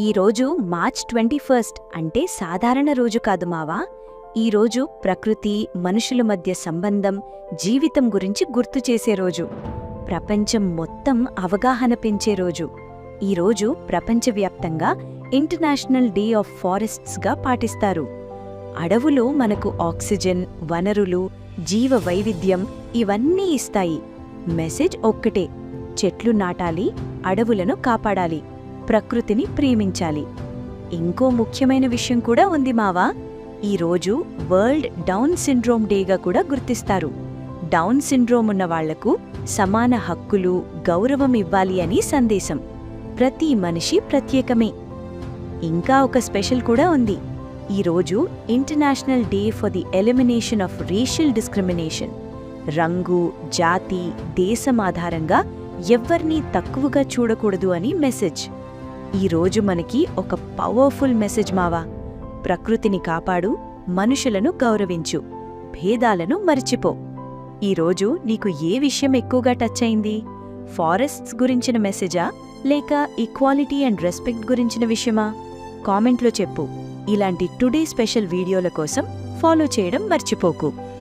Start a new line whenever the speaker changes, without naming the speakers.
ఈరోజు మార్చ్ 21 అంటే సాధారణ రోజు కాదు మావా. ఈరోజు ప్రకృతి, మనుషుల మధ్య సంబంధం, జీవితం గురించి గుర్తు చేసే రోజు. ప్రపంచం మొత్తం అవగాహన పెంచే రోజు. ఈరోజు ప్రపంచవ్యాప్తంగా ఇంటర్నేషనల్ డే ఆఫ్ ఫారెస్ట్స్గా పాటిస్తారు. అడవులు మనకు ఆక్సిజన్, వనరులు, జీవ వైవిధ్యం ఇవన్నీ ఇస్తాయి. మెసేజ్ ఒక్కటే: చెట్లు నాటాలి, అడవులను కాపాడాలి, ప్రకృతిని ప్రేమించాలి. ఇంకో ముఖ్యమైన విషయం కూడా ఉంది మావా. ఈరోజు వరల్డ్ డౌన్ సిండ్రోమ్ డేగా కూడా గుర్తిస్తారు. డౌన్ సిండ్రోమ్ ఉన్న వాళ్లకు సమాన హక్కులు, గౌరవం ఇవ్వాలి అని సందేశం. ప్రతి మనిషి ప్రత్యేకమే. ఇంకా ఒక స్పెషల్ కూడా ఉంది. ఈరోజు international day for the elimination of racial discrimination. రంగు, జాతి, దేశం ఆధారంగా ఎవ్వర్నీ తక్కువగా చూడకూడదు అని మెసేజ్. ఈరోజు మనకి ఒక పవర్ఫుల్ మెసేజ్ మావా. ప్రకృతిని కాపాడు, మనుషులను గౌరవించు, భేదాలను మరిచిపో. ఈరోజు నీకు ఏ విషయం ఎక్కువగా టచ్ అయింది? ఫారెస్ట్స్ గురించిన మెసేజా, లేక ఈక్వాలిటీ అండ్ రెస్పెక్ట్ గురించిన విషయమా? కామెంట్లో చెప్పు. ఇలాంటి టుడే స్పెషల్ వీడియోల కోసం ఫాలో చేయడం మర్చిపోకు.